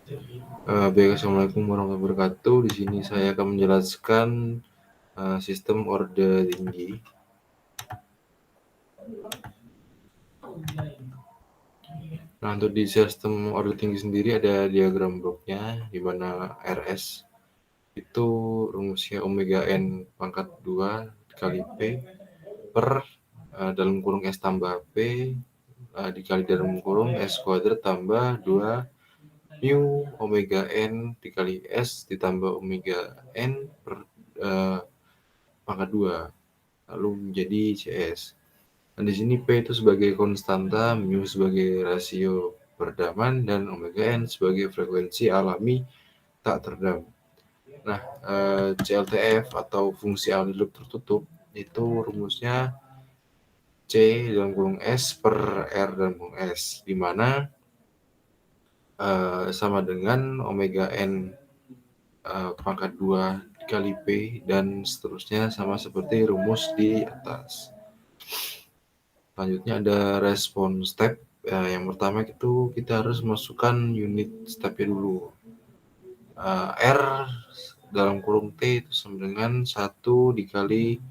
Baik, assalamualaikum warahmatullahi wabarakatuh. Di sini saya akan menjelaskan sistem orde tinggi. Nah, untuk di sistem orde tinggi sendiri ada diagram bloknya, di mana RS itu rumusnya omega n pangkat 2 dikali P per dalam kurung S tambah P dikali dalam kurung S kuadrat tambah 2 mu omega n dikali S ditambah omega n per pangkat 2 lalu menjadi CS. Nah, di sini P itu sebagai konstanta, mu sebagai rasio peredaman, dan omega n sebagai frekuensi alami tak teredam. Nah, CLTF atau fungsi alami loop tertutup itu rumusnya C dalam kurung S per R dalam kurung S, di mana sama dengan omega n pangkat 2 dikali P dan seterusnya, sama seperti rumus di atas. Selanjutnya ada respon step. Yang pertama itu kita harus masukkan unit stepnya dulu. R dalam kurung T itu sama dengan 1 dikali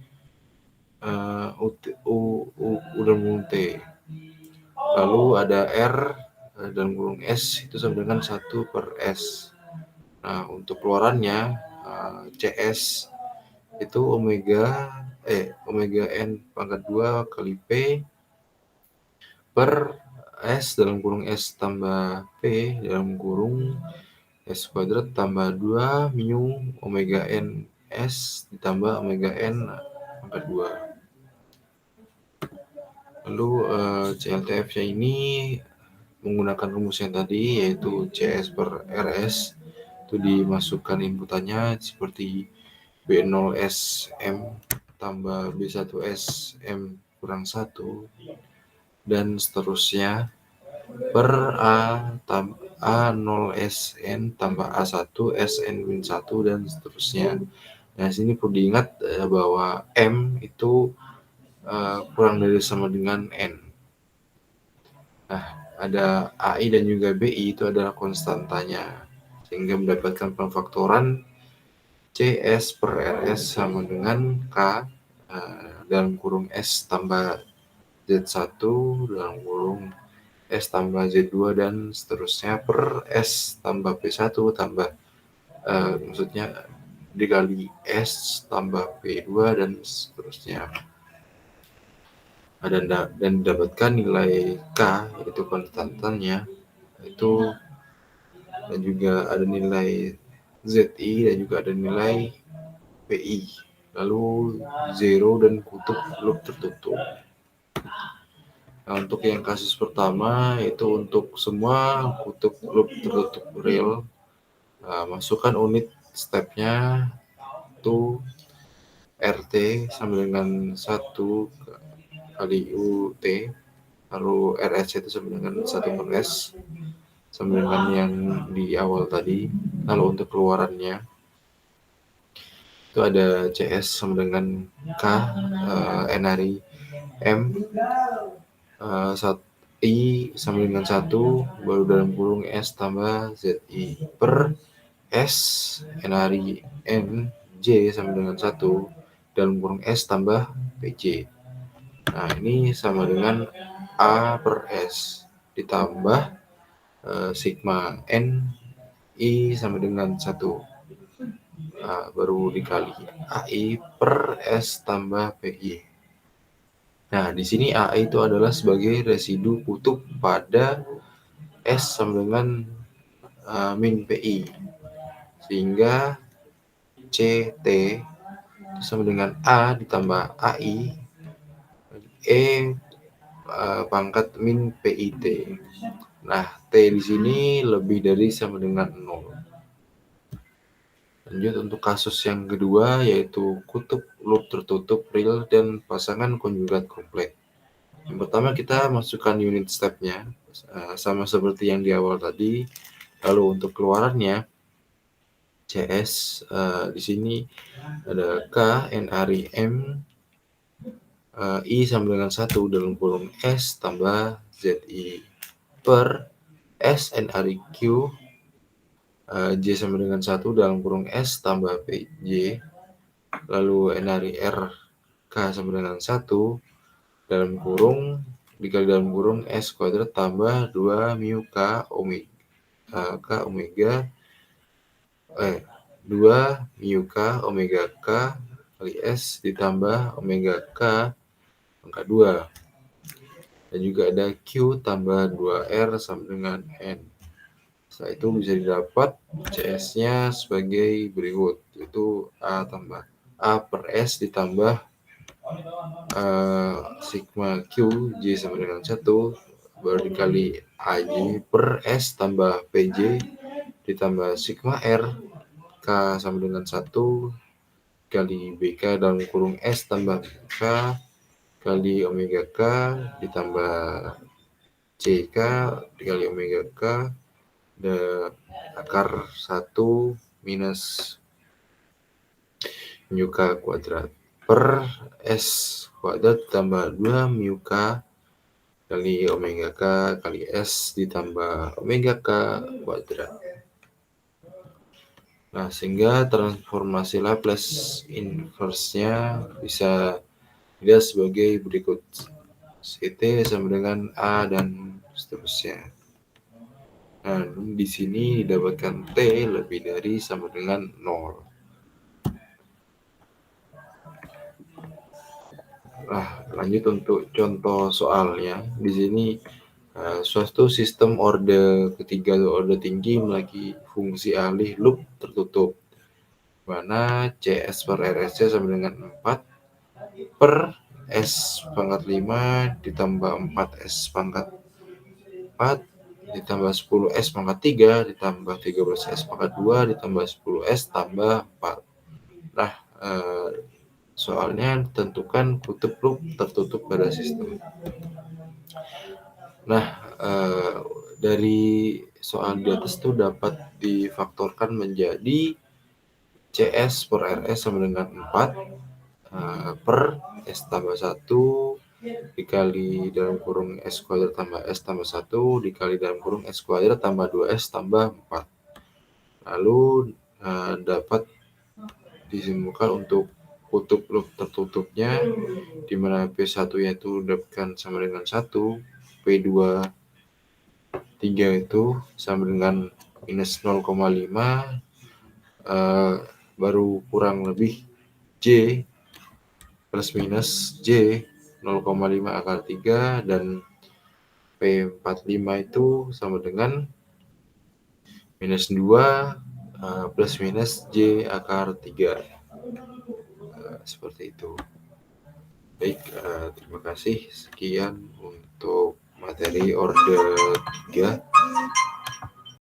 U dalam kurung T. Lalu ada R dalam kurung S itu sama dengan 1 per S. Nah, untuk keluarannya CS itu omega n pangkat 2 kali P per S dalam kurung S tambah P dalam kurung S kuadrat tambah 2 mu omega n S ditambah omega n pangkat 2. Lalu CLTF-nya ini menggunakan rumus yang tadi, yaitu CS per RS. Itu dimasukkan inputannya seperti B0SM tambah B1SM kurang 1 dan seterusnya per A0SN tambah A1 SN-1 dan seterusnya. Nah, sini perlu diingat bahwa M itu kurang dari sama dengan N. Nah, ada AI dan juga BI itu adalah konstantanya, sehingga mendapatkan pemfaktoran CS per RS sama dengan K dalam kurung S tambah Z1 dalam kurung S tambah Z2 dan seterusnya per S tambah P1 tambah maksudnya dikali S tambah P2 dan seterusnya. Dan didapatkan nilai K, yaitu konstantannya itu, dan juga ada nilai ZI dan juga ada nilai PI, lalu zero dan kutub loop tertutup. Nah, untuk yang kasus pertama itu untuk semua kutub loop tertutup real, masukkan unit stepnya itu RT sama dengan 1 kali UT, lalu RS itu sama dengan 1 per S sama dengan yang di awal tadi. Lalu untuk keluarannya itu ada CS sama dengan K NRI M I sama dengan 1 baru dalam kurung S tambah ZI per S NRI N J sama dengan 1 dalam kurung S tambah PJ. Nah, ini sama dengan A per S ditambah sigma N I sama dengan 1. Baru dikali AI per S tambah PY. Nah, di sini AI itu adalah sebagai residu kutub pada S sama dengan min PI. Sehingga CT sama dengan A ditambah AI E pangkat min PIT. Nah, T di sini lebih dari sama dengan 0. Lanjut untuk kasus yang kedua, yaitu kutub loop tertutup real dan pasangan konjugat komplek. Yang pertama kita masukkan unit stepnya sama seperti yang di awal tadi. Lalu untuk keluarannya CS di sini ada K NRI M I sama dengan 1 dalam kurung S tambah ZI per S NRI Q J sama dengan 1 dalam kurung S tambah PJ, lalu N hari R K sama dengan 1 dalam kurung dikali dalam kurung S kuadrat tambah 2 mu K omega K omega 2 mu K omega K kali S ditambah omega K pangkat 2. Dan juga ada Q tambah 2R sama dengan N. Setelah itu bisa didapat CS-nya sebagai berikut, yaitu A tambah A per S ditambah sigma Q J sama dengan 1 baru dikali AJ per S tambah PJ ditambah sigma R K sama dengan 1 kali BK dalam kurung S tambah K kali omega K ditambah CK dikali omega K akar 1 minus mu K kuadrat per S kuadrat tambah 2 mu K kali omega K kali S ditambah omega K kuadrat. Nah, sehingga transformasi Laplace inverse-nya bisa dilihat sebagai berikut. CT sama dengan A dan seterusnya. Nah, di sini didapatkan T lebih dari sama dengan 0. Nah, lanjut untuk contoh soalnya. Di sini suatu sistem orde ketiga atau orde tinggi memiliki fungsi alih loop tertutup, mana CS per RSC sama dengan 4 per S pangkat 5 ditambah 4S pangkat 4 ditambah 10S pangkat 3 ditambah 13S pangkat 2 ditambah 10S tambah 4. Nah, soalnya tentukan kutub loop tertutup pada sistem. Nah, dari soal di atas itu dapat difaktorkan menjadi CS per RS sama dengan 4 per S tambah 1 dikali dalam kurung S kuadrat tambah S tambah 1 dikali dalam kurung S kuadrat tambah 2S tambah 4. Lalu dapat disimpulkan untuk kutub loop tertutupnya, di mana P1 yaitu dapatkan sama dengan 1, P2 3 itu sama dengan minus 0,5, baru kurang lebih J plus minus J 0,5 akar 3 dan P45 itu sama dengan minus 2 plus minus J akar 3. Seperti itu. Baik, terima kasih. Sekian untuk materi orde 3.